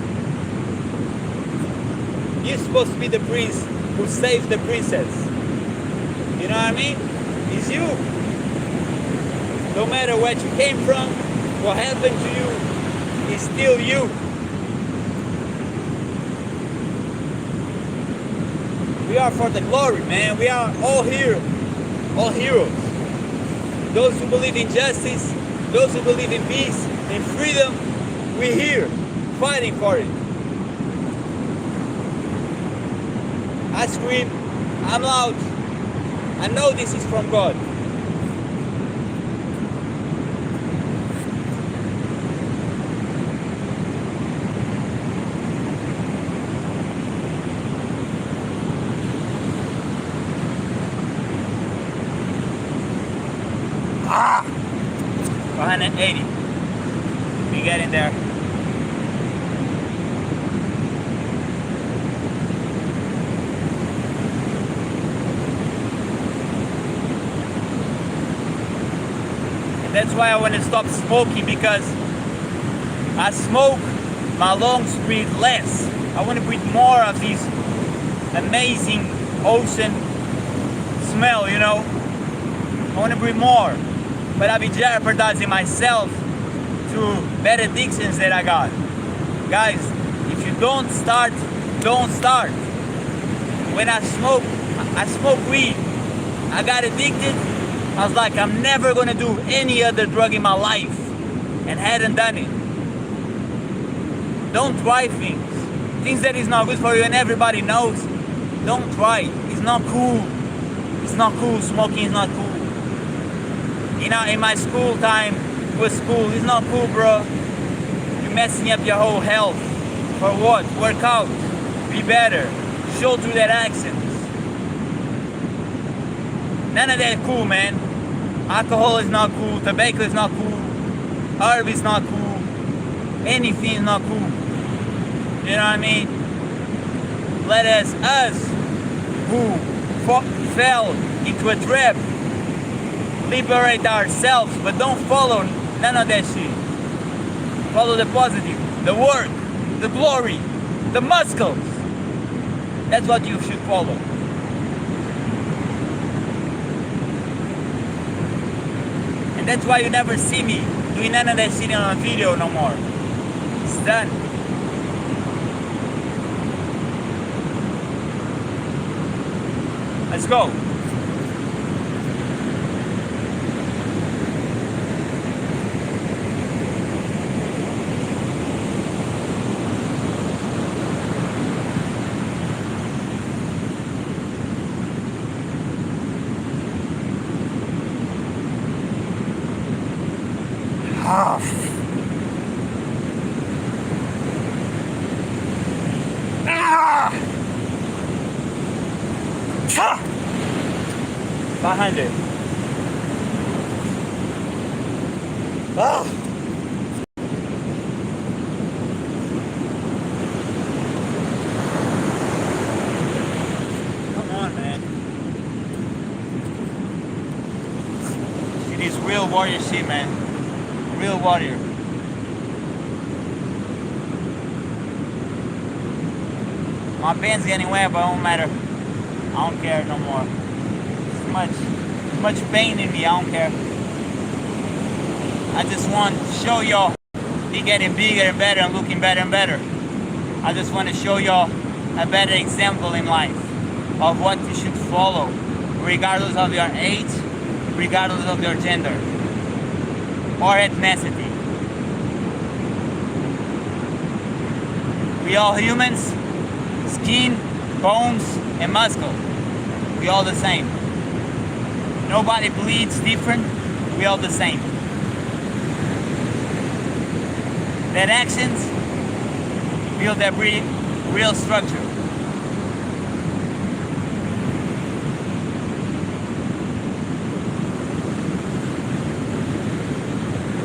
You're supposed to be the prince who saves the princess. You know what I mean? It's you. No matter what you came from, what happened to you, it's still you. We are for the glory, man. We are all here, all heroes. Those who believe in justice, those who believe in peace and freedom, we're here, fighting for it. I scream, I'm loud. I know this is from God. Ah! 180. We get in there. And that's why I want to stop smoking, because I smoke, my lungs breathe less. I want to breathe more of this amazing ocean smell, you know. I want to breathe more. But I'll be jeopardizing myself through bad addictions that I got. Guys, if you don't start, don't start. When I smoke weed. I got addicted. I was like, I'm never gonna do any other drug in my life, and hadn't done it. Don't try things that is not good for you and everybody knows. Don't try. It's not cool. It's not cool. Smoking is not cool. You know, in my school time, it was cool. It's not cool, bro. You're messing up your whole health. For what? Work out. Be better. Show through that accent. None of that cool, man. Alcohol is not cool. Tobacco is not cool. Herb is not cool. Anything is not cool. You know what I mean? Let us who fell into a trap, liberate ourselves, but don't follow none of that shit. Follow the positive, the work, the glory, the muscles. That's what you should follow. And that's why you never see me doing none of that shit on a video no more. It's done. Let's go. Ah. Ah. 500. Ah! Come on, man. It is real warrior shit, man. Real warrior. My pen's getting wet, but it don't matter. I don't care no more. Too much pain in me, I don't care. I just want to show y'all me getting bigger and better and looking better and better. I just want to show y'all a better example in life of what you should follow, regardless of your age, regardless of your gender or ethnicity. We all humans, skin, bones, and muscle. We all the same. Nobody bleeds different. We all the same. That actions build that real structure.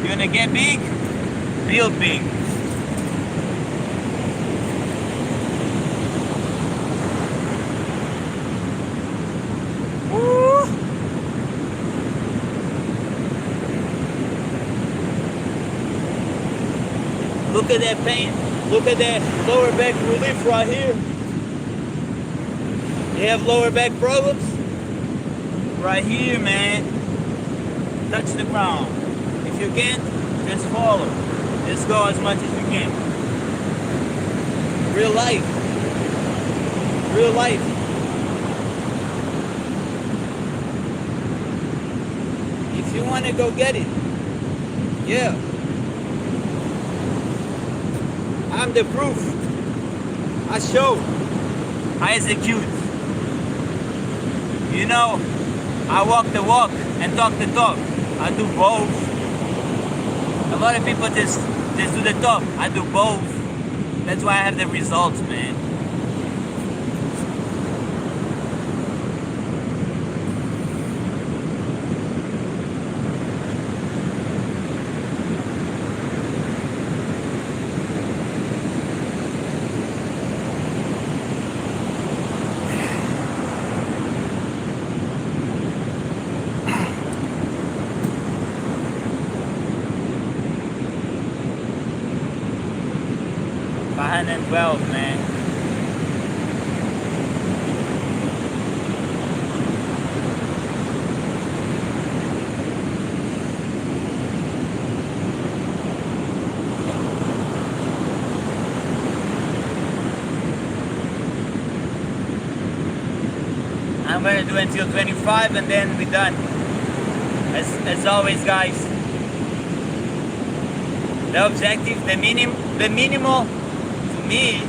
You wanna get big? Build big. Look at that pain. Look at that lower back relief right here. You have lower back problems? Right here, man. Touch the ground. If you can't, just follow. Just go as much as you can. Real life. Real life. If you want to go get it, yeah. I'm the proof. I show. I execute. You know, I walk the walk and talk the talk. I do both. A lot of people just do the talk. I do both. That's why I have the results, man. And 12, man. I'm gonna do until 25 and then we're done. As always, guys. The objective, the minimal me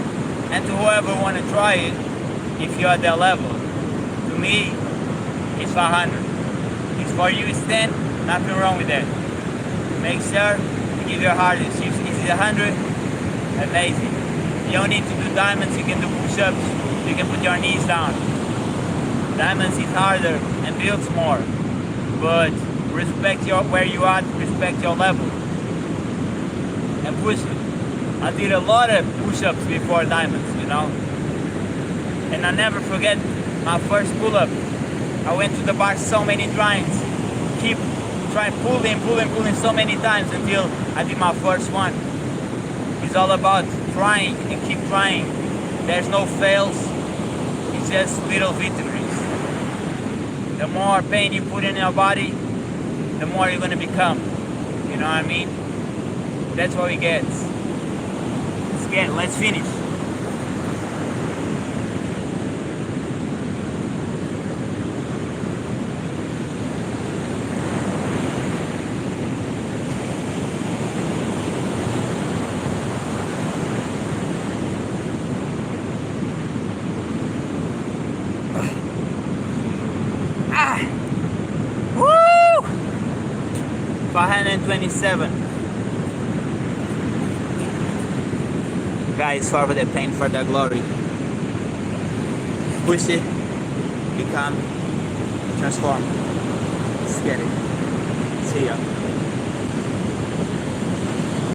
and to whoever want to try it, if you're at that level, to me it's 500. It's for you, it's 10, nothing wrong with that. Make sure to give your hardest. If it's 100, amazing. You don't need to do diamonds, you can do push-ups, you can put your knees down. Diamonds is harder and builds more, but respect where you are, respect your level and push it. I did a lot of push-ups before diamonds, you know. And I never forget my first pull-up. I went to the bar so many times. Keep trying pulling so many times until I did my first one. It's all about trying and keep trying. There's no fails. It's just little victories. The more pain you put in your body, the more you're gonna become. You know what I mean? That's what we get. Let's finish. Woo! 527. Guys, for the pain, for the glory. Push it, become Transform. Let's get it. See ya.